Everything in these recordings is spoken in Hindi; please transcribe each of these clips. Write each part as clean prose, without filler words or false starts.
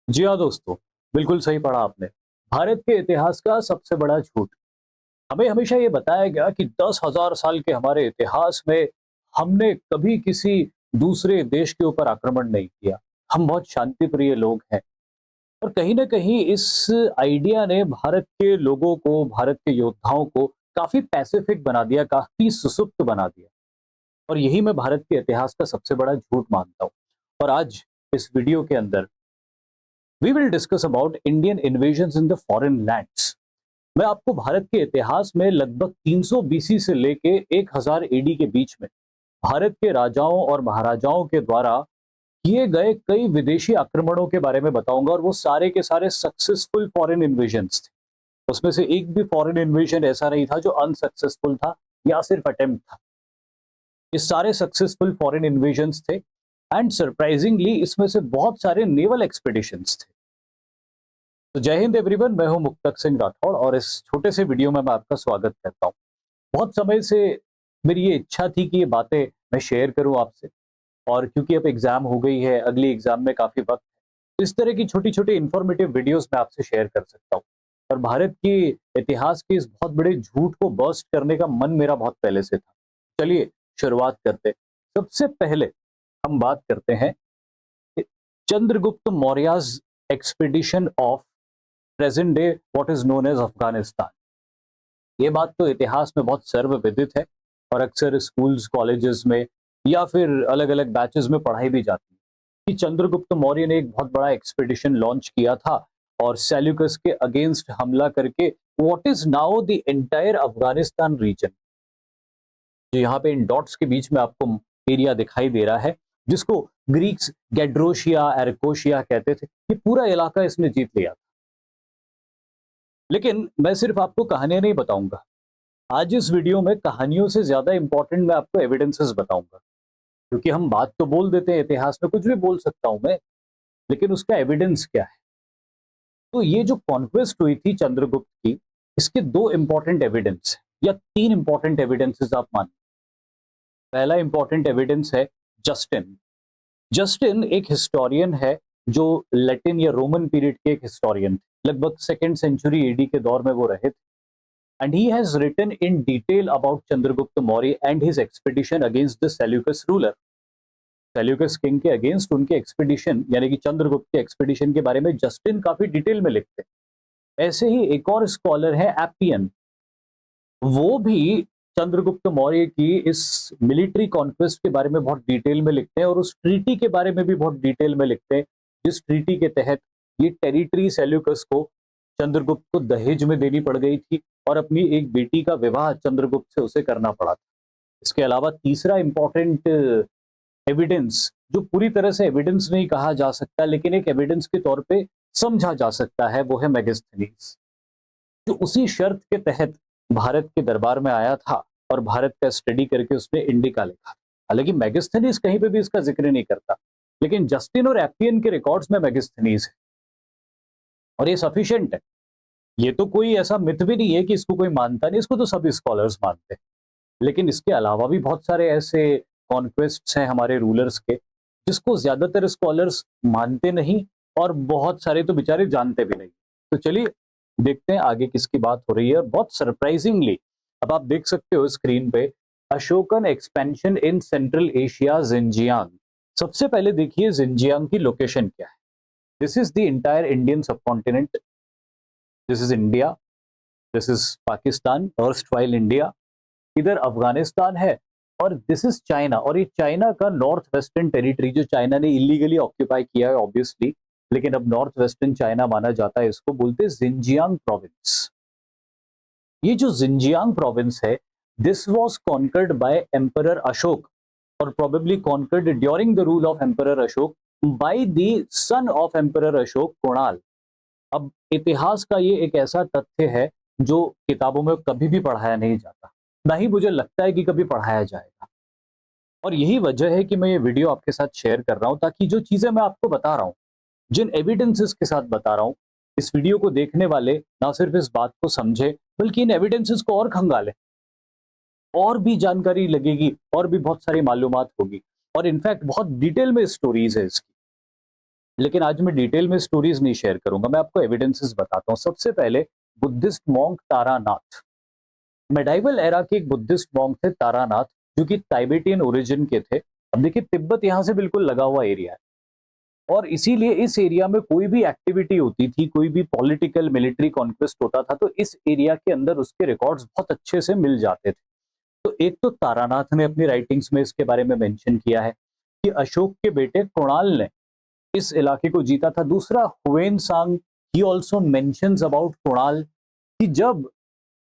जी हाँ दोस्तों, बिल्कुल सही पढ़ा आपने। भारत के इतिहास का सबसे बड़ा झूठ। हमें हमेशा ये बताया गया कि 10,000 साल के हमारे इतिहास में हमने कभी किसी दूसरे देश के ऊपर आक्रमण नहीं किया। हम बहुत शांति प्रिय लोग हैं। और कहीं न कहीं इस आइडिया ने भारत के लोगों को, भारत के योद्धाओं को काफ़ी पैसिफिक बना दिया, काफ़ी सुसुप्त बना दिया। और यही मैं भारत के इतिहास का सबसे बड़ा झूठ मानता हूँ। और आज इस वीडियो के अंदर we will discuss about Indian invasions in the foreign lands. मैं आपको भारत के इतिहास में लगभग 300 बीसी से लेके 1000 एडी के बीच में भारत के राजाओं और महाराजाओं के द्वारा किए गए कई विदेशी आक्रमणों के बारे में बताऊंगा, और वो सारे के सारे सक्सेसफुल फॉरेन इन्वेजन्स थे। उसमें से एक भी फॉरेन इन्वेजन ऐसा नहीं था जो अनसक्सेसफुल था या सिर्फ अटेम्प्ट था। ये सारे सक्सेसफुल फॉरेन इन्वेजन्स थे। एंड सरप्राइजिंगली इसमें से बहुत सारे नेवल एक्सपेडिशंस थे। तो जय हिंद एवरीवन, मैं हूं मुक्तक सिंह राठौड़ और इस छोटे से वीडियो में मैं आपका स्वागत करता हूं। बहुत समय से मेरी ये इच्छा थी कि ये बातें मैं शेयर करूं आपसे, और क्योंकि अब एग्जाम हो गई है, अगली एग्जाम में काफी वक्त है, तो इस तरह की छोटी छोटी इंफॉर्मेटिव वीडियोस मैं आपसे शेयर कर सकता हूं। और भारत की इतिहास के इस बहुत बड़े झूठ को बर्स्ट करने का मन मेरा बहुत पहले से था। चलिए शुरुआत करते। सबसे पहले हम बात करते हैं Chandragupta Maurya's expedition of present day what is known as Afghanistan. ये बात तो इतिहास में बहुत सर्वविदित है और अक्सर स्कूल्स, कॉलेजेस में या फिर अलग अलग बैचेस में पढ़ाई भी जाती है कि चंद्रगुप्त मौर्य ने एक बहुत बड़ा एक्सपीडिशन लॉन्च किया था और सेल्यूकस के अगेंस्ट हमला करके what is now the entire Afghanistan region, जो यहाँ पे इन डॉट्स के बीच में आपको एरिया दिखाई दे रहा है, जिसको ग्रीक्स गैड्रोशिया, एरकोशिया कहते थे, ये पूरा इलाका इसने जीत लिया। लेकिन मैं सिर्फ आपको कहानियां नहीं बताऊंगा। आज इस वीडियो में कहानियों से ज्यादा इंपॉर्टेंट मैं आपको एविडेंसेस बताऊंगा। क्योंकि हम बात तो बोल देते हैं, इतिहास में कुछ भी बोल सकता हूं मैं, लेकिन उसका एविडेंस क्या है। तो ये जो कॉन्क्वेस्ट हुई थी चंद्रगुप्त की, इसके दो इंपॉर्टेंट एविडेंस या तीन इंपॉर्टेंट एविडेंसेस आप मान। पहला इंपॉर्टेंट एविडेंस है जस्टिन। जस्टिन एक हिस्टोरियन है जो लैटिन या रोमन पीरियड के एक हिस्टोरियन थे। लगभग सेकेंड सेंचुरी एडी के दौर में वो रहे थे। And he has written in detail about Chandragupta Maurya and his expedition against the Seleucus ruler. Seleucus king के अगेंस्ट उनके एक्सपीडिशन यानी कि चंद्रगुप्त के एक्सपीडिशन के बारे में जस्टिन काफी डिटेल में लिखते हैं। ऐसे ही एक और स्कॉलर है एपियन, वो भी चंद्रगुप्त मौर्य की इस मिलिट्री कॉन्क्वेस्ट के बारे में बहुत डिटेल में लिखते हैं और उस ट्रीटी के बारे में भी बहुत डिटेल में लिखते हैं, जिस ट्रीटी के तहत ये टेरिटरी सेल्यूकस को चंद्रगुप्त को दहेज में देनी पड़ गई थी और अपनी एक बेटी का विवाह चंद्रगुप्त से उसे करना पड़ा था। इसके अलावा तीसरा इंपॉर्टेंट एविडेंस, जो पूरी तरह से एविडेंस नहीं कहा जा सकता लेकिन एक एविडेंस के तौर पे समझा जा सकता है, वो है मेगास्थनीज, जो उसी शर्त के तहत भारत के दरबार में आया था और भारत का स्टडी करके उसने इंडिका लिखा। हालांकि मेगास्थनीज कहीं पे भी इसका जिक्र नहीं करता, लेकिन जस्टिन और एपियन के रिकॉर्ड्स में मेगास्थनीज है और ये सफिशिएंट है। ये तो कोई ऐसा मिथ भी नहीं है कि इसको कोई मानता नहीं, इसको तो सभी स्कॉलर्स मानते हैं। लेकिन इसके अलावा भी बहुत सारे ऐसे कॉन्क्वेस्ट्स हैं हमारे रूलर्स के, जिसको ज्यादातर स्कॉलर्स मानते नहीं और बहुत सारे तो बेचारे जानते भी नहीं। तो चलिए देखते हैं आगे किसकी बात हो रही है। बहुत सरप्राइजिंगली अब आप देख सकते हो स्क्रीन पे, Ashokan expansion in central Asia Xinjiang. सबसे पहले देखिए जिंजियांग की लोकेशन क्या है। This is the entire Indian subcontinent, this is India, this is Pakistan erstwhile India, इधर अफगानिस्तान है और दिस इज चाइना। और ये चाइना का नॉर्थ वेस्टर्न टेरिटरी, जो चाइना ने इलीगली ऑक्यूपाई किया है ऑब्वियसली, लेकिन अब नॉर्थ वेस्टर्न चाइना माना जाता है, इसको बोलते हैं जिंजियांग प्रोविंस। ये जो जिंजियांग प्रोविंस है, this was conquered by emperor Ashok और probably conquered during the rule of emperor Ashok by the son of emperor Ashok, Kunal. अब इतिहास का ये एक ऐसा तथ्य है जो किताबों में कभी भी पढ़ाया नहीं जाता, ना ही मुझे लगता है कि कभी पढ़ाया जाएगा। और यही वजह है कि मैं ये वीडियो आपके साथ शेयर कर रहा हूं, ताकि जो चीजें मैं आपको बता रहा हूं, जिन एविडेंसेस के साथ बता रहा हूं, इस वीडियो को देखने वाले ना सिर्फ इस बात को समझे बल्कि इन एविडेंसेस को और खंगाले, और भी जानकारी लगेगी और भी बहुत सारी मालूमात होगी। और इनफैक्ट बहुत डिटेल में स्टोरीज है इसकी। लेकिन आज मैं डिटेल में स्टोरीज नहीं शेयर करूंगा, मैं आपको एविडेंसेस बताता हूँ। सबसे पहले Buddhist monk Taranath, medieval era के एक बुद्धिस्ट मॉन्क थे तारानाथ, जो कि टाइबेटियन ओरिजिन के थे। अब देखिए तिब्बत यहाँ से बिल्कुल लगा हुआ एरिया है, और इसीलिए इस एरिया में कोई भी एक्टिविटी होती थी, कोई भी पॉलिटिकल मिलिट्री कॉन्क्वेस्ट होता था, तो इस एरिया के अंदर उसके रिकॉर्ड्स बहुत अच्छे से मिल जाते थे। तो एक तो तारानाथ ने अपनी राइटिंग्स में इसके बारे में मेंशन किया है कि अशोक के बेटे कुणाल ने इस इलाके को जीता था। दूसरा, हुएन सांग he also mentions about Kunal कि जब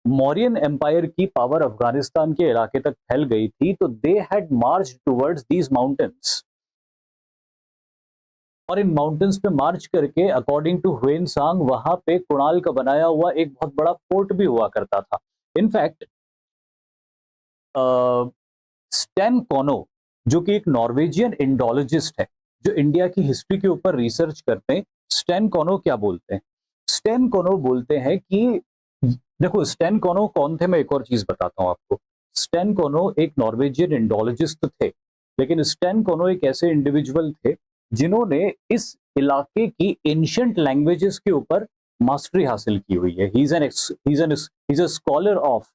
मौर्यन एम्पायर की पावर अफगानिस्तान के इलाके तक फैल गई थी, तो they had March towards these mountains, और इन माउंटेन्स पे मार्च करके अकॉर्डिंग टू हुएन सांग वहां पे कुणाल का बनाया हुआ एक बहुत बड़ा फोर्ट भी हुआ करता था। इनफैक्ट स्टैन कोनो, जो कि एक नॉर्वेजियन इंडोलॉजिस्ट है, जो इंडिया की हिस्ट्री के ऊपर रिसर्च करते हैं, स्टैन कोनो क्या बोलते हैं? स्टैन कोनो बोलते हैं कि देखो स्टैन कोनो कौन थे, मैं एक और चीज बताता हूं आपको। स्टैन कोनो एक नॉर्वेजियन इंडोलॉजिस्ट थे, लेकिन स्टैन कोनो एक ऐसे इंडिविजुअल थे जिन्होंने इस इलाके की एंशिएंट लैंग्वेजेस के ऊपर मास्टरी हासिल की हुई है। He is a scholar of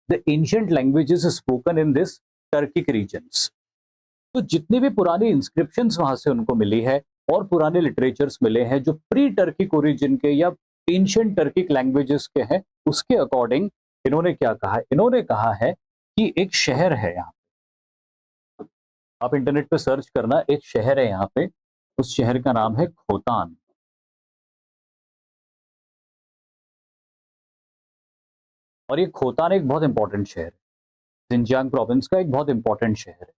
the ancient languages spoken in this Turkic regions. तो जितने भी पुराने इंस्क्रिप्शंस वहां से उनको मिली है और पुराने लिटरेचर्स मिले हैं जो प्री टर्किक ओरिजिन के या एंशिएंट टर्किक लैंग्वेजेस के हैं, उसके अकॉर्डिंग इन्होंने क्या कहा है? इन्होंने कहा है कि एक शहर है यहाँ, आप इंटरनेट पे सर्च करना, एक शहर है यहाँ पे, उस शहर का नाम है खोतान। और ये खोतान एक बहुत इंपॉर्टेंट शहर है, सिंजियांग प्रोविंस का एक बहुत इंपॉर्टेंट शहर है।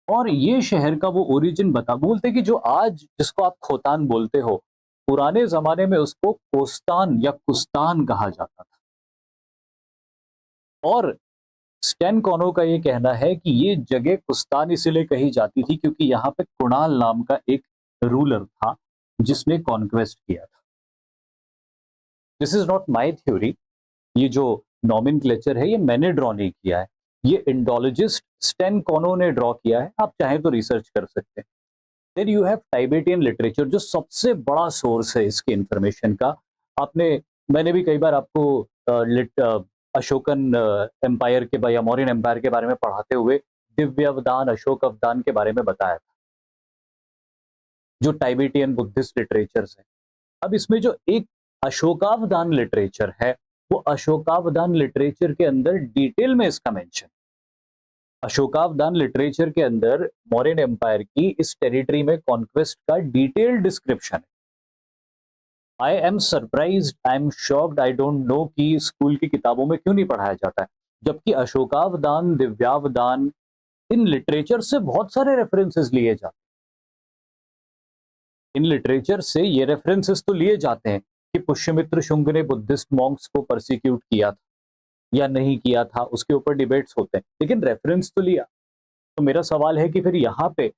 और ये शहर का वो ओरिजिन बोलते कि जो आज जिसको आप खोतान बोलते हो, पुराने जमाने में उसको कोस्तान या कुस्तान कहा जाता था। और स्टैन कॉनो का ये कहना है कि ये जगह कुस्तान इसलिए कही जाती थी क्योंकि यहाँ पे कुणाल नाम का एक रूलर था जिसने कॉन्क्वेस्ट किया था। This is not my theory, ये जो नॉमेनक्लेचर है ये मैंने ड्रॉ नहीं किया है, ये इंडोलॉजिस्ट स्टैन कॉनो ने ड्रॉ किया है, आप चाहें तो रिसर्च कर सकते हैं। देन यू हैव टाइबेटियन लिटरेचर, जो सबसे बड़ा सोर्स है इसके इंफॉर्मेशन का। आपने मैंने भी कई बार आपको अशोकन एम्पायर के या मौर्यन एम्पायर के बारे में पढ़ाते हुए दिव्यावदान, अशोक अवदान के बारे में बताया था, जो टाइबेटियन बुद्धिस्ट लिटरेचर्स है। अब इसमें जो एक अशोकावदान लिटरेचर है, वो अशोकावदान लिटरेचर के अंदर डिटेल में इसका मेंशन, अशोकावदान लिटरेचर के अंदर मौर्यन एम्पायर की इस टेरिटरी में कॉन्क्वेस्ट का डिटेल्ड डिस्क्रिप्शन है। I am surprised, I am shocked, I don't know कि स्कूल की किताबों में क्यों नहीं पढ़ाया जाता है, जबकि अशोकावदान, दिव्यावदान, इन लिटरेचर से बहुत सारे रेफरेंसेस लिए जाते हैं। इन लिटरेचर से ये रेफरेंसेस तो लिए जाते हैं कि पुष्यमित्र शुंग ने बुद्धिस्ट मॉन्क्स को परसिक्यूट किया था या नहीं किया था, उसके ऊपर डिबेट्स होते हैं, लेकिन रेफरेंस तो लिया। तो मेरा सवाल है कि फिर यहाँ पे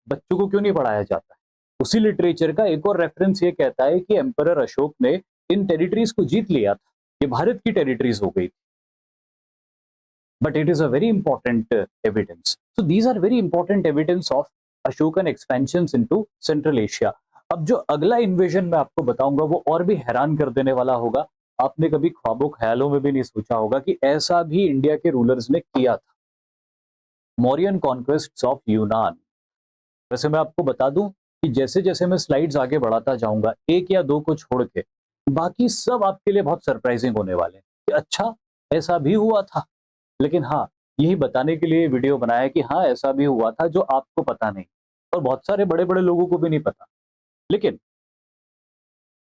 बच्चों को क्यों नहीं पढ़ाया जाता है? उसी लिटरेचर का एक और रेफरेंस ये कहता है कि एम्परर अशोक ने इन टेरिटरीज को जीत लिया था, ये भारत की टेरिटरीज हो गई थी। But it is a very important evidence, so these are very important evidence of Ashokan expansions into Central Asia. अब जो अगला इन्वेजन मैं आपको बताऊंगा वो और भी हैरान कर देने वाला होगा। आपने कभी ख्वाबों ख्यालों में भी नहीं सोचा होगा कि ऐसा भी इंडिया के रूलर्स ने किया था। मौर्यन कॉन्क्वेस्ट ऑफ यूनान। वैसे मैं आपको बता दूं कि जैसे जैसे मैं स्लाइड्स आगे बढ़ाता जाऊंगा, एक या दो को छोड़ के बाकी सब आपके लिए बहुत सरप्राइजिंग होने वाले हैं कि अच्छा ऐसा भी हुआ था। लेकिन हाँ, यही बताने के लिए वीडियो बनाया कि हाँ ऐसा भी हुआ था जो आपको पता नहीं, और बहुत सारे बड़े बड़े लोगों को भी नहीं पता। लेकिन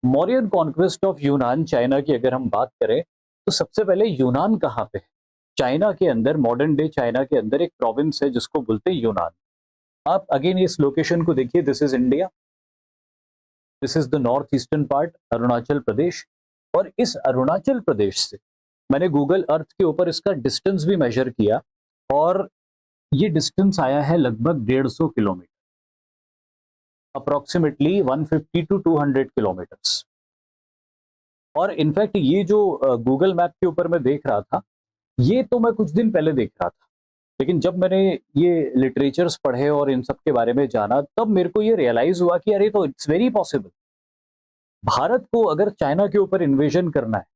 मौर्यन कॉन्क्वेस्ट ऑफ यूनान, चाइना की अगर हम बात करें तो सबसे पहले यूनान कहाँ पे है? चाइना के अंदर, मॉडर्न डे चाइना के अंदर एक प्रोविंस है जिसको बोलते हैं यूनान। आप अगेन इस लोकेशन को देखिए, this is India, this is the north eastern part, Arunachal Pradesh. और इस अरुणाचल प्रदेश से मैंने गूगल अर्थ के ऊपर इसका डिस्टेंस भी मेजर किया, और ये डिस्टेंस आया है लगभग 150 किलोमीटर, अप्रोक्सीमेटली 150 टू 200 किलोमीटर्स। और इनफैक्ट ये जो गूगल मैप के ऊपर मैं देख रहा था, ये तो मैं कुछ दिन पहले देख रहा था, लेकिन जब मैंने ये लिटरेचर्स पढ़े और इन सब के बारे में जाना, तब मेरे को ये रियलाइज हुआ कि अरे तो इट्स वेरी पॉसिबल। भारत को अगर चाइना के ऊपर इन्वेजन करना है,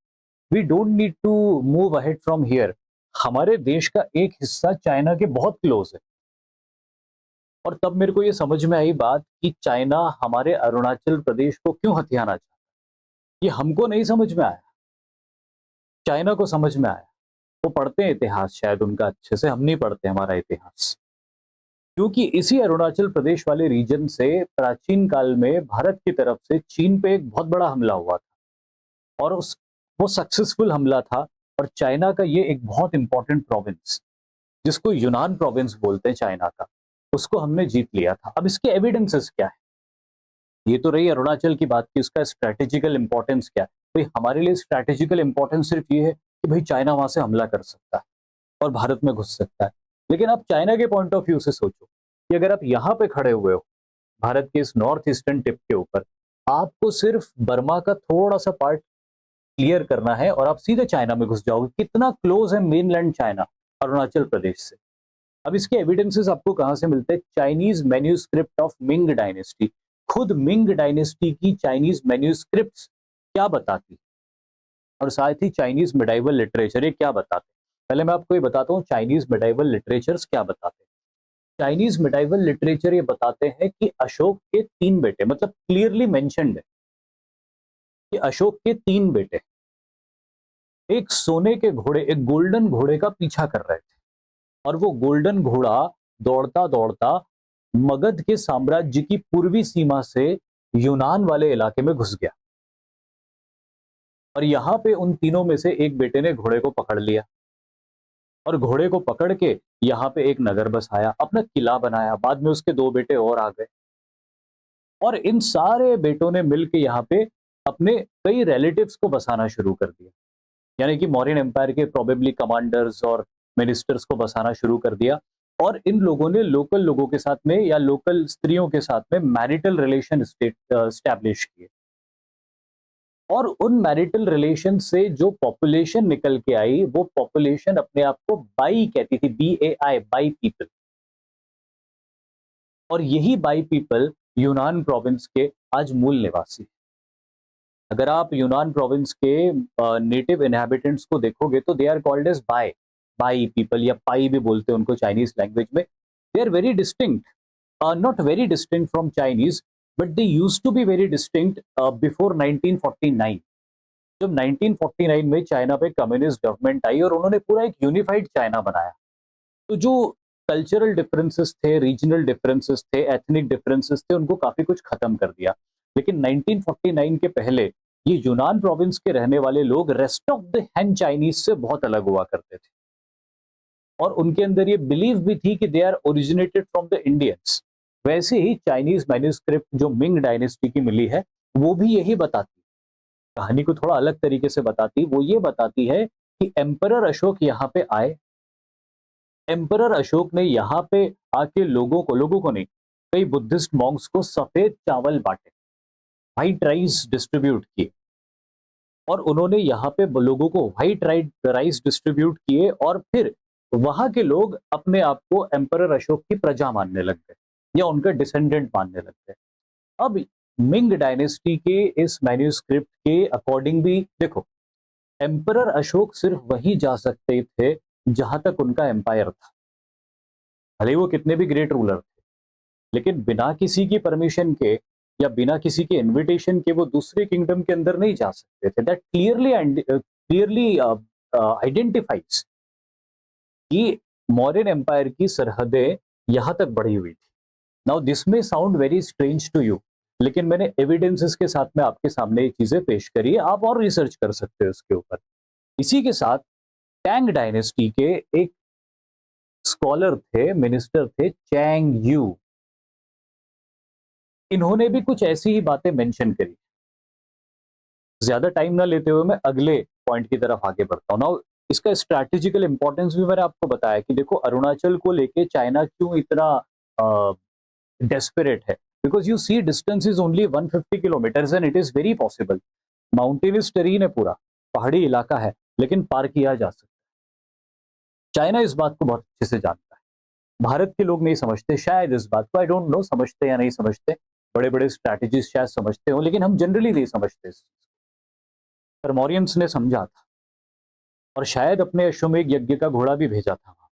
we don't need to move ahead from here. हमारे देश का एक हिस्सा चाइना के बहुत क्लोज है। और तब मेरे को ये समझ में आई बात कि चाइना हमारे अरुणाचल प्रदेश को क्यों हथियाना चाहता है। ये हमको नहीं समझ में आया, चाइना को समझ में आया। वो पढ़ते हैं इतिहास शायद उनका अच्छे से, हम नहीं पढ़ते हमारा इतिहास। क्योंकि इसी अरुणाचल प्रदेश वाले रीजन से प्राचीन काल में भारत की तरफ से चीन पे एक बहुत बड़ा हमला हुआ था, और वो सक्सेसफुल हमला था। और चाइना का ये एक बहुत इंपॉर्टेंट प्रोविंस, जिसको यूनान प्रोविंस बोलते हैं चाइना का, उसको हमने जीत लिया था। अब इसके एविडेंसेस क्या है? ये तो रही अरुणाचल की बात की, उसका स्ट्रैटेजिकल इंपॉर्टेंस क्या है। भाई हमारे लिए स्ट्रैटेजिकल इंपॉर्टेंस सिर्फ ये है कि भाई चाइना वहां से हमला कर सकता है और भारत में घुस सकता है। लेकिन आप चाइना के पॉइंट ऑफ व्यू से सोचो कि अगर आप यहाँ पे खड़े हुए हो, भारत के इस नॉर्थ ईस्टर्न टिप के ऊपर, आपको सिर्फ बर्मा का थोड़ा सा पार्ट क्लियर करना है और आप सीधे चाइना में घुस जाओगे। कितना क्लोज है मेनलैंड चाइना अरुणाचल प्रदेश से। अब इसके एविडेंसेस आपको कहां से मिलते हैं? Chinese manuscript of Ming dynasty. खुद मिंग डायनेस्टी की चाइनीज मैन्यूस्क्रिप्ट्स क्या बताती, और साथ ही चाइनीज मिडाइवल लिटरेचर ये क्या बताते हैं। पहले मैं आपको ये बताता हूँ चाइनीज मिडाइवल लिटरेचर्स क्या बताते हैं। चाइनीज मिडाइवल लिटरेचर ये बताते हैं कि अशोक के 3 बेटे, मतलब क्लियरली मेंशन्ड है कि अशोक के 3 बेटे एक सोने के घोड़े, एक गोल्डन घोड़े का पीछा कर रहे थे, और वो गोल्डन घोड़ा दौड़ता दौड़ता मगध के साम्राज्य की पूर्वी सीमा से यूनान वाले इलाके में घुस गया। और यहां पे उन तीनों में से एक बेटे ने घोड़े को पकड़ लिया, और घोड़े को पकड़ के यहाँ पे एक नगर बसाया, अपना किला बनाया। बाद में उसके 2 बेटे और आ गए, और इन सारे बेटों ने मिलकर यहाँ पे अपने कई रिलेटिव्स को बसाना शुरू कर दिया। यानी कि मौर्यन एम्पायर के प्रोबेबली कमांडर्स और मिनिस्टर्स को बसाना शुरू कर दिया। और इन लोगों ने लोकल लोगों के साथ में या लोकल स्त्रियों के साथ में मैरिटल रिलेशन स्टैब्लिश किए, और उन मैरिटल रिलेशन से जो पॉपुलेशन निकल के आई, वो पॉपुलेशन अपने आप को बाई कहती थी, BAI, बाई पीपल। और यही बाई पीपल यूनान प्रोविंस के आज मूल निवासी। अगर आप यूनान प्रोविंस के नेटिव इनहैबिटेंट्स को देखोगे तो they are called as Bai people, या पाई भी बोलते हैं उनको चाइनीज लैंग्वेज में। They are very distinct, not very distinct from Chinese, but they used to be very distinct before 1949। जब 1949 में चाइना पे कम्युनिस्ट गवर्नमेंट आई और उन्होंने पूरा एक यूनिफाइड चाइना बनाया, तो जो कल्चरल डिफरेंसेस थे, रीजनल डिफरेंसेस थे, एथनिक डिफरेंसेस थे, उनको काफी कुछ खत्म कर दिया। लेकिन 1949 के पहले ये यूनान प्रोविंस के रहने वाले लोग rest of the Hahn Chinese से बहुत अलग हुआ करते थे, और उनके अंदर ये बिलीव भी थी कि they are originated from the Indians. वैसे ही चाइनीज मैन्यूस्क्रिप्ट जो मिंग डायनेस्टी की मिली है, वो भी यही बताती, कहानी को थोड़ा अलग तरीके से बताती। वो ये बताती है कि एम्परर अशोक यहाँ पे आए, एम्परर अशोक ने यहाँ पे आके लोगों को नहीं, कई बुद्धिस्ट मॉन्क्स को सफेद चावल बांटे, व्हाइट राइस डिस्ट्रीब्यूट किए, और उन्होंने यहाँ पे लोगों को व्हाइट राइस डिस्ट्रीब्यूट किए, और फिर वहां के लोग अपने आप को एम्परर अशोक की प्रजा मानने लग गए, या उनका डिसेंडेंट मानने लग गए। अब मिंग डायनेस्टी के इस मैन्यूस्क्रिप्ट के अकॉर्डिंग भी देखो, एम्परर अशोक सिर्फ वहीं जा सकते थे जहां तक उनका एम्पायर था, भले वो कितने भी ग्रेट रूलर थे, लेकिन बिना किसी की परमिशन के या बिना किसी के इनविटेशन के वो दूसरे किंगडम के अंदर नहीं जा सकते थे। दैट क्लियरली आइडेंटिफाइज कि मौर्यन एम्पायर की सरहदें यहां तक बढ़ी हुई थी। Now this may sound very strange to you, लेकिन मैंने एविडेंसेस के साथ में आपके सामने ये चीजें पेश करी है, आप और रिसर्च कर सकते हो इसके ऊपर। इसी के साथ टैंग डायनेस्टी के एक स्कॉलर थे, मिनिस्टर थे, चैंग यू, इन्होंने भी कुछ ऐसी ही बातें मेंशन करी। ज्यादा टाइम ना लेते हुए मैं अगले पॉइंट की तरफ आगे बढ़ता हूं। नाउ इसका स्ट्रैटेजिकल इंपॉर्टेंस भी मैंने आपको बताया कि देखो अरुणाचल को लेके चाइना क्यों इतना डेस्परेट है, because you see distance is only 150 kilometres and it is very possible. Mountainous terrain है, पूरा पहाड़ी इलाका है, लेकिन पार किया जा सकता है। चाइना इस बात को बहुत अच्छे से जानता है। भारत के लोग नहीं समझते शायद इस बात को, आई डोंट नो समझते या नहीं समझते, बड़े बड़े स्ट्रैटेजिस्ट शायद समझते हो, लेकिन हम जनरली नहीं समझते इस चीज़ को। पर मौर्यंस ने समझा था और शायद अपने अश्वमेध यज्ञ का घोड़ा भी भेजा था वहां,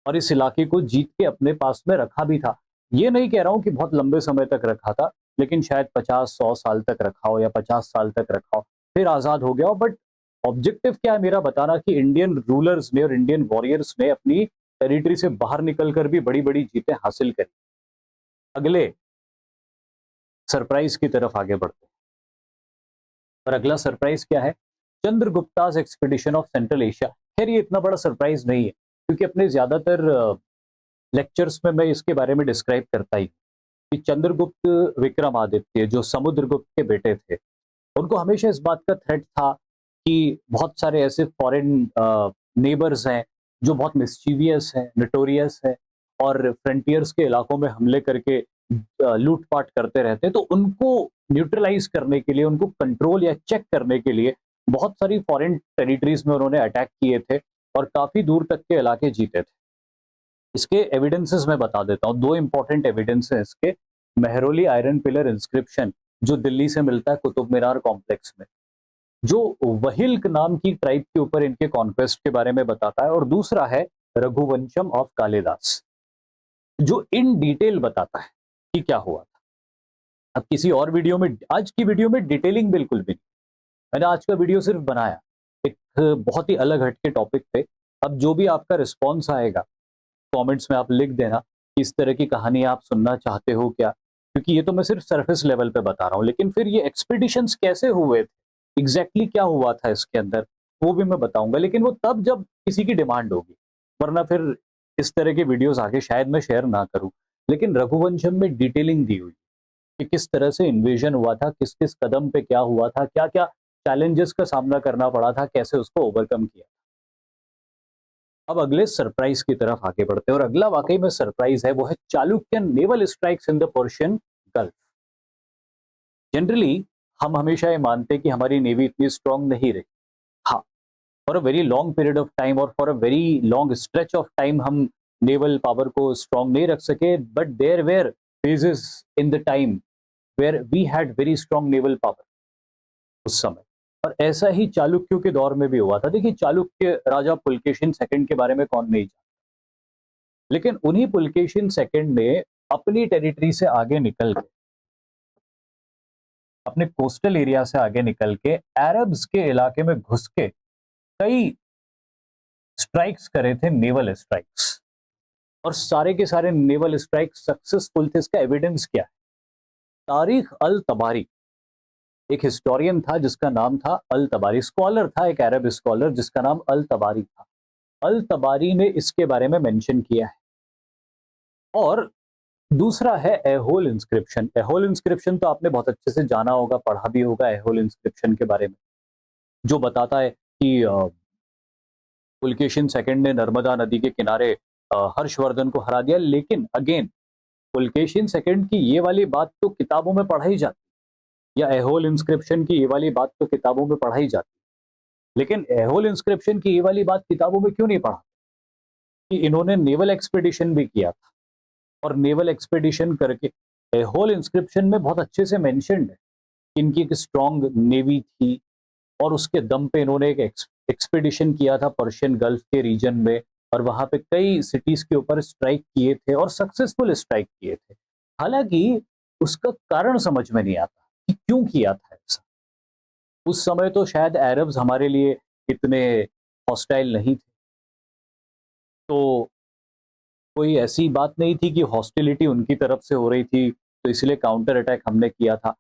और इस इलाके को जीत के अपने पास में रखा भी था। ये नहीं कह रहा हूं कि बहुत लंबे समय तक रखा था, लेकिन शायद 50-100 साल तक रखा हो या 50 साल तक रखा हो, फिर आजाद हो गया हो। बट ऑब्जेक्टिव क्या है मेरा बताना, कि इंडियन रूलर्स ने और इंडियन वॉरियर्स ने अपनी टेरिटरी से बाहर निकलकर भी बड़ी बड़ी जीतें हासिल करी। अगले सरप्राइज की तरफ आगे बढ़ते हैं। और अगला सरप्राइज क्या है? चंद्रगुप्ताज एक्सपीडिशन ऑफ सेंट्रल एशिया। खैर ये इतना बड़ा सरप्राइज नहीं है, क्योंकि अपने ज्यादातर लेक्चर्स में मैं इसके बारे में डिस्क्राइब करता ही कि चंद्रगुप्त विक्रमादित्य जो समुद्रगुप्त के बेटे थे, उनको हमेशा इस बात का थ्रेट था कि बहुत सारे ऐसे फॉरेन नेबर्स हैं जो बहुत मिस्चीवियस हैं, नोटोरियस हैं, और फ्रंटियर्स के इलाकों में हमले करके लूटपाट करते रहते हैं। तो उनको न्यूट्रलाइज करने के लिए, उनको कंट्रोल या चेक करने के लिए बहुत सारी फॉरेन टेरिटरीज में उन्होंने अटैक किए थे और काफी दूर तक के इलाके जीते थे। इसके एविडेंसेस मैं बता देता हूँ, दो इंपॉर्टेंट एविडेंस हैं इसके। मेहरौली आयरन पिलर इंस्क्रिप्शन जो दिल्ली से मिलता है कुतुब मीनार कॉम्प्लेक्स में, जो वहिल्क नाम की ट्राइब के ऊपर इनके कॉन्क्वेस्ट के बारे में बताता है। और दूसरा है रघुवंशम ऑफ कालिदास, जो इन डिटेल बताता है कि क्या हुआ था। अब किसी और वीडियो में, आज की वीडियो में डिटेलिंग बिल्कुल भी नहीं, मैंने आज का वीडियो सिर्फ बनाया एक बहुत ही अलग हटके टॉपिक पे। अब जो भी आपका रिस्पॉन्स आएगा कमेंट्स में आप लिख देना कि इस तरह की कहानी आप सुनना चाहते हो क्या, क्योंकि ये तो मैं सिर्फ सरफेस लेवल पे बता रहा हूँ, लेकिन फिर ये एक्सपीडिशंस कैसे हुए थे, एग्जैक्टली क्या हुआ था इसके अंदर, वो भी मैं बताऊंगा, लेकिन वो तब जब किसी की डिमांड होगी, वरना फिर इस तरह के वीडियोस आगे शायद मैं शेयर ना करूं। लेकिन रघुवंशम में डिटेलिंग दी हुई कि किस तरह से इन्वेजन हुआ था, किस किस कदम पे क्या हुआ था, क्या क्या चैलेंजेस का सामना करना पड़ा था, कैसे उसको ओवरकम किया। अब अगले सरप्राइज की तरफ आगे बढ़ते हैं, और अगला वाकई में सरप्राइज है, वो है Chalukyan naval strikes in the Persian gulf. Generally हम हमेशा ये मानते हैं कि हमारी नेवी इतनी स्ट्रांग नहीं रही। हाँ, for a very long period of time और for a very long stretch of time हम नेवल पावर को स्ट्रांग नहीं रख सके, but there were phases in the time where we had very strong naval power उस समय। और ऐसा ही चालुक्यों के दौर में भी हुआ था। देखिए, चालुक्य राजा पुलकेशिन सेकंड के बारे में कौन नहीं जानता, लेकिन उन्हीं पुलकेशिन सेकंड ने अपनी टेरिटरी से आगे निकल के, अपने कोस्टल एरिया से आगे निकल के अरब्स के इलाके में घुस के कई स्ट्राइक्स करे थे, नेवल स्ट्राइक्स, और सारे के सारे नेवल स्ट्राइक सक्सेसफुल थे। इसका एविडेंस क्या है? तारिख अल तबारी एक हिस्टोरियन था जिसका नाम था अल तबारी, स्कॉलर था, एक अरब स्कॉलर जिसका नाम अल तबारी था। अल तबारी ने इसके बारे में मेंशन किया है। और दूसरा है एहोल इंस्क्रिप्शन। एहोल इंस्क्रिप्शन तो आपने बहुत अच्छे से जाना होगा, पढ़ा भी होगा एहोल इंस्क्रिप्शन के बारे में, जो बताता है कि पुलकेशिन सेकंड ने नर्मदा नदी के किनारे हर्षवर्धन को हरा दिया। लेकिन अगेन, पुलकेशिन सेकंड की ये वाली बात तो किताबों में पढ़ाई जाती, या एहोल इंस्क्रिप्शन की ये वाली बात तो किताबों में पढ़ाई जाती, लेकिन एहोल इंस्क्रिप्शन की ये वाली बात किताबों में क्यों नहीं पढ़ा? कि इन्होंने नेवल एक्सपेडिशन भी किया था, और नेवल एक्सपेडिशन करके एहोल इंस्क्रिप्शन में बहुत अच्छे से मेंशन्ड है कि इनकी एक स्ट्रॉन्ग नेवी थी, और उसके दम पे इन्होंने एक एक्सपेडिशन किया था पर्शियन गल्फ के रीजन में, और वहां पे कई सिटीज के ऊपर स्ट्राइक किए थे और सक्सेसफुल स्ट्राइक किए थे। हालांकि उसका कारण समझ में नहीं आता कि क्यों किया था ऐसा। उस समय तो शायद अरब्स हमारे लिए इतने हॉस्टाइल नहीं थे, तो कोई ऐसी बात नहीं थी कि हॉस्टिलिटी उनकी तरफ से हो रही थी तो इसलिए काउंटर अटैक हमने किया था।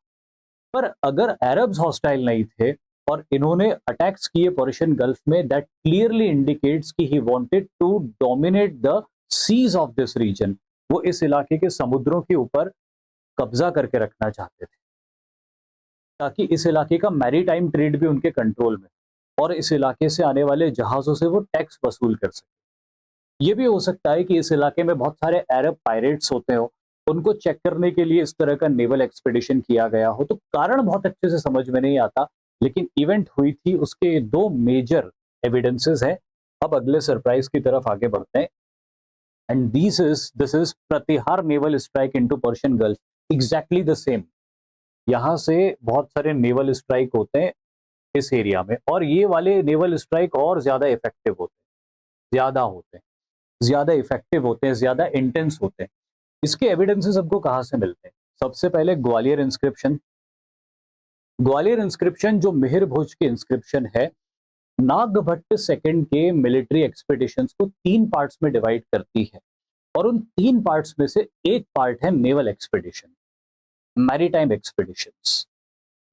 पर अगर अरब्स हॉस्टाइल नहीं थे और इन्होंने अटैक्स किए पर्शियन गल्फ में, दैट क्लियरली इंडिकेट्स कि he wanted to dominate the seas of this region. वो इस इलाके के समुद्रों के ऊपर कब्जा करके रखना चाहते थे, ताकि इस इलाके का मैरीटाइम ट्रेड भी उनके कंट्रोल में, और इस इलाके से आने वाले जहाजों से वो टैक्स वसूल कर सके। ये भी हो सकता है कि इस इलाके में बहुत सारे अरब पायरेट्स होते हो, उनको चेक करने के लिए इस तरह का नेवल एक्सपेडिशन किया गया हो। तो कारण बहुत अच्छे से समझ में नहीं आता, लेकिन इवेंट हुई थी, उसके दो मेजर एविडेंसेस हैं। अब अगले सरप्राइज की तरफ आगे बढ़ते हैं। And this is Pratihara naval strike into Persian Gulf, exactly the same. यहाँ से बहुत सारे नेवल स्ट्राइक होते हैं इस एरिया में, और ये वाले नेवल स्ट्राइक और ज्यादा इफेक्टिव होते हैं, ज्यादा इफेक्टिव होते हैं, ज्यादा इंटेंस होते हैं। इसके एविडेंसेस हमको कहाँ से मिलते हैं? सबसे पहले ग्वालियर इंस्क्रिप्शन। ग्वालियर इंस्क्रिप्शन जो मिहिर भोज की इंस्क्रिप्शन है, नागभट्ट सेकंड के मिलिट्री एक्सपेडिशंस को 3 पार्ट्स में डिवाइड करती है, और उन 3 पार्ट्स में से एक पार्ट है नेवल एक्सपेडिशन, मैरीटाइम एक्सपेडिशंस,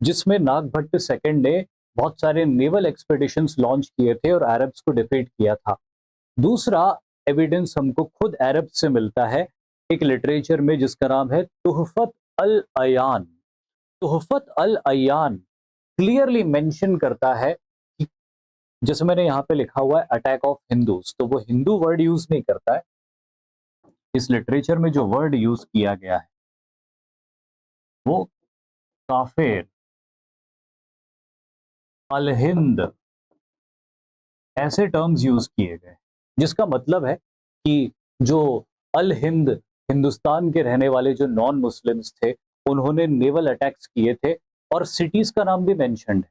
जिसमें नागभट्ट सेकंड ने बहुत सारे नेवल एक्सपेडिशंस लॉन्च किए थे और अरब्स को डिफीट किया था। दूसरा एविडेंस हमको खुद अरब से मिलता है, एक लिटरेचर में जिसका नाम है तुहफत अल अयान। तुहफत अल अयान क्लियरली मेंशन करता है कि, जैसे मैंने यहाँ पे लिखा हुआ है अटैक ऑफ हिंदूज, तो वो हिंदू वर्ड यूज नहीं करता है। इस लिटरेचर में जो वर्ड यूज किया गया है वो काफिर, अल हिंद, ऐसे टर्म्स यूज किए गए, जिसका मतलब है कि जो अल हिंद, हिंदुस्तान के रहने वाले जो नॉन मुस्लिम्स थे, उन्होंने नेवल अटैक्स किए थे, और सिटीज का नाम भी मेंशन्ड है।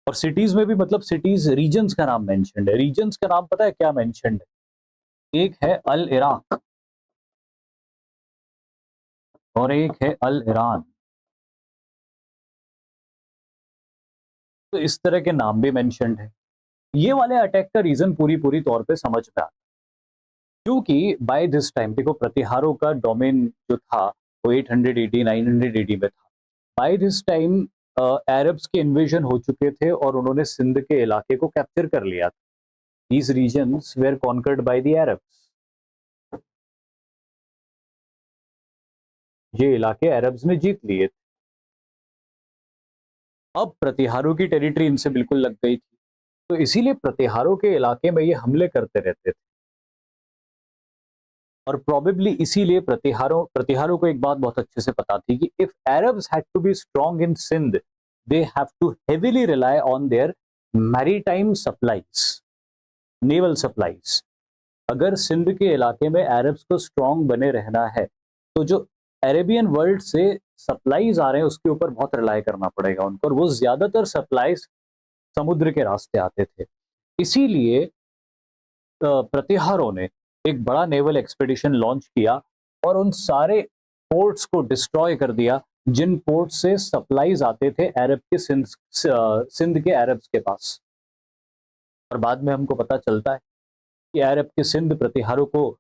और सिटीज में भी मतलब सिटीज, रीजन्स का नाम मेंशन्ड है। रीजन्स का नाम पता है क्या मेंशन्ड है? एक है अल इराक और एक है अल ईरान। तो इस तरह के नाम भी मेंशन्ड है। ये वाले अटैक का रीजन पूरी पूरी तौर पे समझ में आता, क्योंकि बाय दिस टाइम देखो प्रतिहारों का डोमेन जो था वो 880 900 एडी में था। बाय दिस टाइम अरब्स के इन्वेजन हो चुके थे और उन्होंने सिंध के इलाके को कैप्चर कर लिया था। These regions were conquered by the Arabs. ये इलाके अरब्स ने जीत लिए थे। अब प्रतिहारों की टेरिटरी इनसे बिल्कुल लग गई थी, तो इसीलिए प्रतिहारों के इलाके में ये हमले करते रहते थे। और प्रोबेबली इसीलिए प्रतिहारों को एक बात बहुत अच्छे से पता थी कि if Arabs had to be strong in Sindh, they have to heavily rely on their maritime supplies, naval supplies. अगर सिंध के इलाके में अरब्स को स्ट्रांग बने रहना है, तो जो अरेबियन वर्ल्ड से सप्लाईज आ रहे हैं उसके ऊपर बहुत रिलाई करना पड़ेगा उनको, और वो ज्यादातर सप्लाईज समुद्र के रास्ते आते थे। इसीलिए प्रतिहारों ने एक बड़ा नेवल एक्सपेडिशन लॉन्च किया और उन सारे पोर्ट्स को डिस्ट्रॉय कर दिया जिन पोर्ट से सप्लाईज आते थे अरब के सिंध के अरब्स के पास। और बाद में हमको पता चलता है कि अरब के सिंध प्रतिहारों को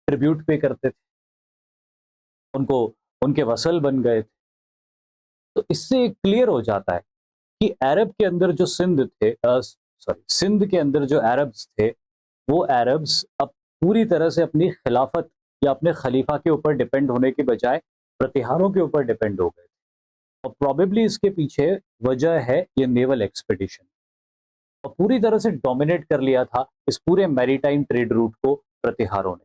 ट्रिब्यूट पे करते थे, उनको उनके वसल बन गए थे। तो इससे क्लियर हो जाता है कि अरब के अंदर जो सिंध के अंदर जो अरब्स थे, वो अरब्स अब पूरी तरह से अपनी खिलाफत या अपने खलीफा के ऊपर डिपेंड होने के बजाय प्रतिहारों के ऊपर डिपेंड हो गए। और प्रोबेबली इसके पीछे वजह है ये नेवल एक्सपेडिशन, और पूरी तरह से डोमिनेट कर लिया था इस पूरे मैरीटाइम ट्रेड रूट को प्रतिहारों ने।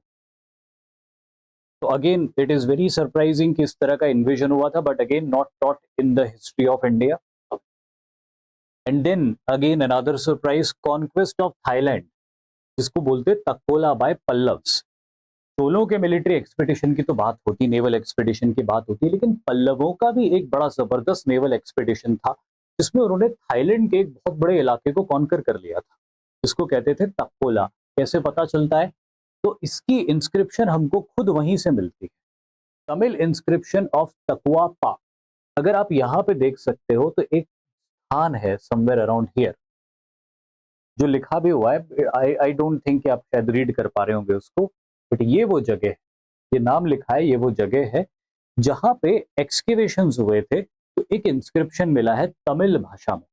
तो again it is very surprising कि इस तरह का इन्वेजन हुआ था, but again not taught in the history of India. And then again another surprise, conquest of Thailand, जिसको बोलते तकोला बाय पल्लव्स। चोलों के मिलिट्री एक्सपेडिशन की तो बात होती, नेवल एक्सपेडिशन की बात होती, लेकिन पल्लवों का भी एक बड़ा जबरदस्त नेवल एक्सपेडिशन था जिसमें उन्होंने थाईलैंड के एक बहुत बड़े इलाके को कॉन्कर कर लिया था, जिसको कहते थे तकोला। कैसे पता चलता है? तो इसकी इंस्क्रिप्शन हमको खुद वहीं से मिलती है, तमिल इंस्क्रिप्शन ऑफ तकुआपा। अगर आप यहाँ पे देख सकते हो तो एक स्थान है समवेयर अराउंड हियर जो लिखा भी हुआ है। आई डोंट थिंक कि आप शायद रीड कर पा रहे होंगे उसको, बट ये वो जगह है, ये नाम लिखा है, ये वो जगह है जहां पे एक्सकेवेशंस हुए थे। तो एक इंस्क्रिप्शन मिला है तमिल भाषा में।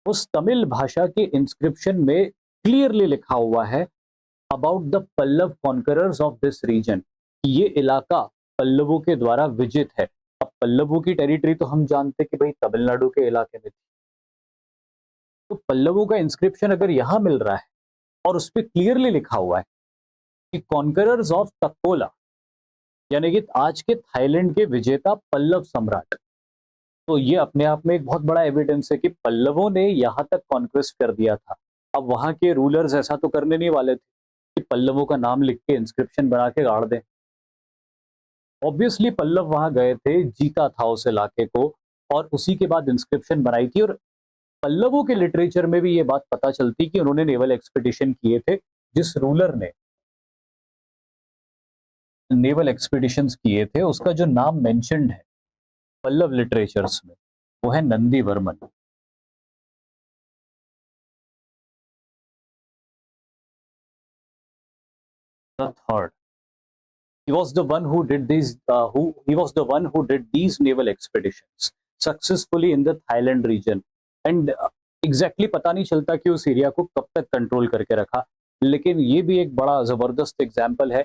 उस तमिल भाषा के इंस्क्रिप्शन में क्लियरली लिखा हुआ है about the Pallava conquerors of this region, ये इलाका पल्लवों के द्वारा विजित है। अब पल्लवों की टेरिटरी तो हम जानते कि भाई तमिलनाडु के इलाके में थी, तो पल्लवों का इंस्क्रिप्शन अगर यहां मिल रहा है और उस पर क्लियरली लिखा हुआ है कि कॉन्करर्स ऑफ तकोला, यानी कि आज के थाईलैंड के विजेता पल्लव सम्राट, तो ये अपने आप में एक बहुत बड़ा एविडेंस है कि पल्लवों ने यहां तक कॉन्क्वेस्ट कर दिया था। अब वहां के रूलर्स ऐसा तो करने नहीं वाले थे, कि पल्लवों का नाम लिख के इंस्क्रिप्शन बना के गाड़ दें। ऑब्वियसली पल्लव वहां गए थे, जीता था उस इलाके को और उसी के बाद इंस्क्रिप्शन बनाई थी। और पल्लवों के लिटरेचर में भी ये बात पता चलती कि उन्होंने नेवल एक्सपीडिशन किए थे। जिस रूलर ने नेवल एक्सपीडिशंस किए थे उसका जो नाम मेंशन्ड है पल्लव लिटरेचर्स में वो है Nandi Varman. The third, he was the one who did these he was the one who did these naval expeditions successfully in the Thailand region and exactly पता नहीं चलता कि उस एरिया को कब तक कंट्रोल करके रखा। लेकिन ये भी एक बड़ा जबरदस्त एग्जाम्पल है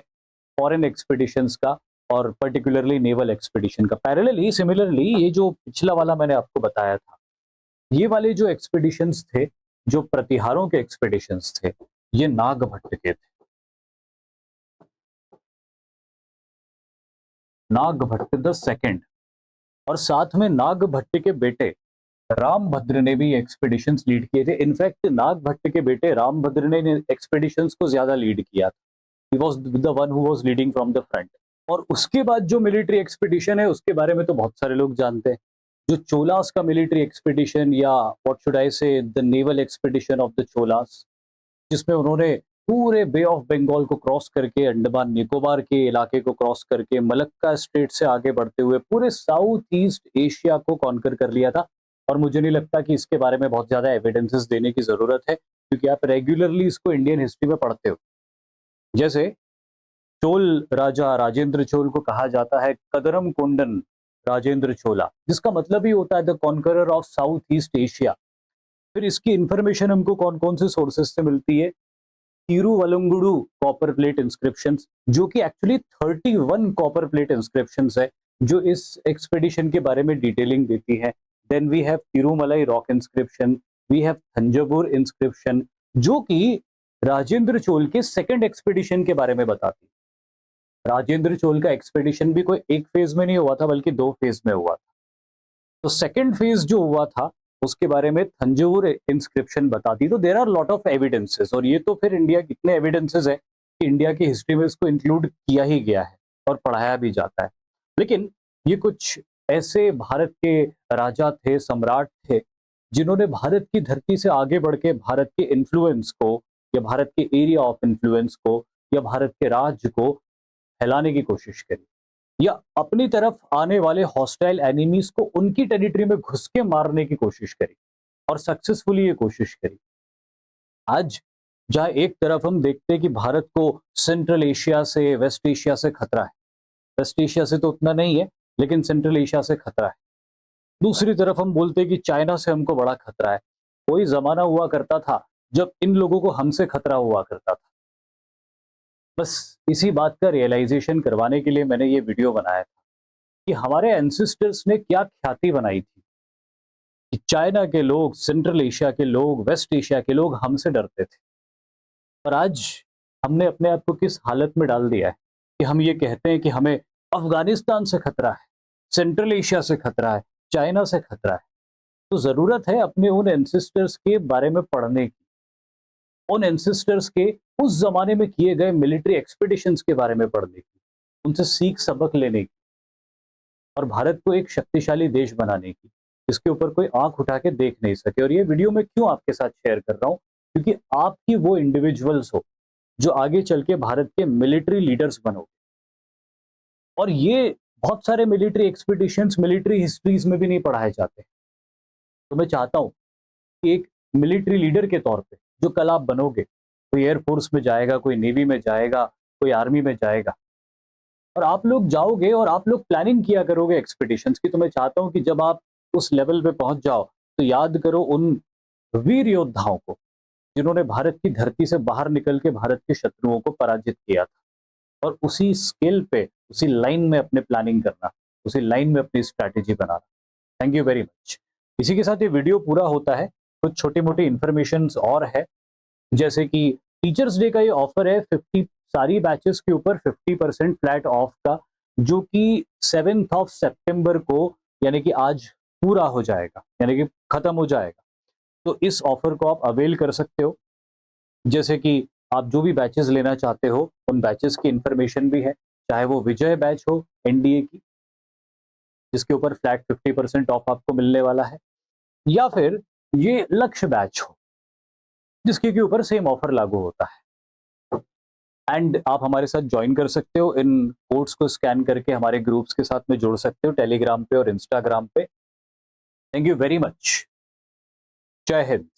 फॉरेन एक्सपीडिशंस का और पर्टिकुलरली नेवल एक्सपीडिशन का। पैरेलली सिमिलरली ये जो पिछला वाला मैंने आपको बताया था, ये वाले जो एक्सपीडिशंस थे, जो प्रतिहारों के एक्सपीडिशंस थे, ये नागभट्ट के थे। Nagabhata the second. और साथ में नागभट्ट के बेटे रामभद्र ने भी एक्सपीडिशंस लीड किए थे। इनफैक्ट नागभट्ट के बेटे रामभद्र ने एक्सपीडिशंस को ज्यादा लीड किया था। He was the one who was leading from the front. और उसके बाद जो मिलिट्री एक्सपीडिशन है उसके बारे में तो बहुत सारे लोग जानते हैं, जो चोलास का मिलिट्री एक्सपीडिशन या व्हाट शुड आई से the naval expedition of the Cholas, जिसमें उन्होंने पूरे बे ऑफ बंगाल को क्रॉस करके अंडमान निकोबार के इलाके को क्रॉस करके मलक्का स्ट्रेट से आगे बढ़ते हुए पूरे साउथ ईस्ट एशिया को कॉन्कर कर लिया था। और मुझे नहीं लगता कि इसके बारे में बहुत ज्यादा एविडेंसेस देने की जरूरत है, क्योंकि आप रेगुलरली इसको इंडियन हिस्ट्री में पढ़ते हो। जैसे चोल राजा राजेंद्र चोल को कहा जाता है कदरम कोंडन राजेंद्र चोला, जिसका मतलब ही होता है the conqueror of south east Asia. फिर इसकी इंफॉर्मेशन हमको कौन कौन से सोर्सेज से मिलती है? तिरुवलंगुडू कॉपर प्लेट इंस्क्रिप्शंस, जो कि एक्चुअली 31 कॉपर प्लेट इंस्क्रिप्शंस है जो इस एक्सपेडिशन के बारे में डिटेलिंग देती है। Then we have Tirumalai rock inscription, we have Thanjavur inscription, जो कि राजेंद्र चोल के सेकंड एक्सपेडिशन के बारे में बताती है। राजेंद्र चोल का एक्सपेडिशन भी कोई एक फेज में नहीं हुआ था, बल्कि 2 फेज में हुआ था। तो सेकंड फेज जो हुआ था उसके बारे में थंजावुर इंस्क्रिप्शन बताती। तो there are lot of evidences, और ये तो फिर इंडिया कितने एविडेंसेस है कि इंडिया की हिस्ट्री में इसको इंक्लूड किया ही गया है और पढ़ाया भी जाता है। लेकिन ये कुछ ऐसे भारत के राजा थे, सम्राट थे, जिन्होंने भारत की धरती से आगे बढ़ के भारत के इन्फ्लुएंस को या भारत के एरिया ऑफ इन्फ्लुएंस को या भारत के राज्य को फैलाने की कोशिश करी, या अपनी तरफ आने वाले हॉस्टाइल एनिमीज को उनकी टेरिटरी में घुस के मारने की कोशिश करी और सक्सेसफुली ये कोशिश करी। आज जहां एक तरफ हम देखते हैं कि भारत को सेंट्रल एशिया से, वेस्ट एशिया से खतरा है, वेस्ट एशिया से तो उतना नहीं है लेकिन सेंट्रल एशिया से खतरा है। दूसरी तरफ हम बोलते हैं कि चाइना से हमको बड़ा खतरा है। कोई जमाना हुआ करता था जब इन लोगों को हमसे खतरा हुआ करता था। बस इसी बात का रियलाइजेशन करवाने के लिए मैंने ये वीडियो बनाया था कि हमारे एंसेस्टर्स ने क्या ख्याति बनाई थी कि चाइना के लोग, सेंट्रल एशिया के लोग, वेस्ट एशिया के लोग हमसे डरते थे। और आज हमने अपने आप को किस हालत में डाल दिया है कि हम ये कहते हैं कि हमें अफगानिस्तान से खतरा है, सेंट्रल एशिया से खतरा है, चाइना से खतरा है। तो जरूरत है अपने उन एंसेस्टर्स के बारे में पढ़ने की, उन एंसेस्टर्स के उस जमाने में किए गए मिलिट्री एक्सपीडिशंस के बारे में पढ़ने की, उनसे सीख सबक लेने की, और भारत को एक शक्तिशाली देश बनाने की, इसके ऊपर कोई आंख उठा के देख नहीं सके। और ये वीडियो मैं क्यों आपके साथ शेयर कर रहा हूं? क्योंकि आप ही वो इंडिविजुअल्स हो जो आगे चल के भारत के मिलिट्री लीडर्स बनोगे। और ये बहुत सारे मिलिट्री एक्सपीडिशंस मिलिट्री हिस्ट्रीज में भी नहीं पढ़ाए जाते। तो मैं चाहता हूं कि एक मिलिट्री लीडर के तौर पे जो कल आप बनोगे, कोई एयरफोर्स में जाएगा, कोई नेवी में जाएगा, कोई आर्मी में जाएगा, और आप लोग जाओगे और आप लोग प्लानिंग किया करोगे एक्सपीडिशंस की, तो मैं चाहता हूं कि जब आप उस लेवल पे पहुंच जाओ तो याद करो उन वीर योद्धाओं को जिन्होंने भारत की धरती से बाहर निकल के भारत के शत्रुओं को पराजित किया था, और उसी स्केल पे, उसी लाइन में अपने प्लानिंग करना, उसी लाइन में अपनी strategy banana. Thank you very much. इसी के साथ ये वीडियो पूरा होता है। कुछ छोटी मोटी इंफॉर्मेशन और है, जैसे कि टीचर्स डे का ये ऑफर है 50 सारी बैचेस के ऊपर 50% फ्लैट ऑफ का, जो कि 7 सितंबर को यानी कि आज पूरा हो जाएगा, यानी कि खत्म हो जाएगा। तो इस ऑफर को आप अवेल कर सकते हो। जैसे कि आप जो भी बैचेस लेना चाहते हो उन बैचेस की इंफॉर्मेशन भी है, चाहे वो विजय बैच हो एनडीए की जिसके ऊपर फ्लैट 50% ऑफ आपको मिलने वाला है, या फिर ये लक्ष्य बैच हो जिसके के ऊपर सेम ऑफर लागू होता है। एंड आप हमारे साथ ज्वाइन कर सकते हो, इन कोड्स को स्कैन करके हमारे ग्रुप्स के साथ में जुड़ सकते हो टेलीग्राम पे और इंस्टाग्राम पे। Thank you very much. जय हिंद।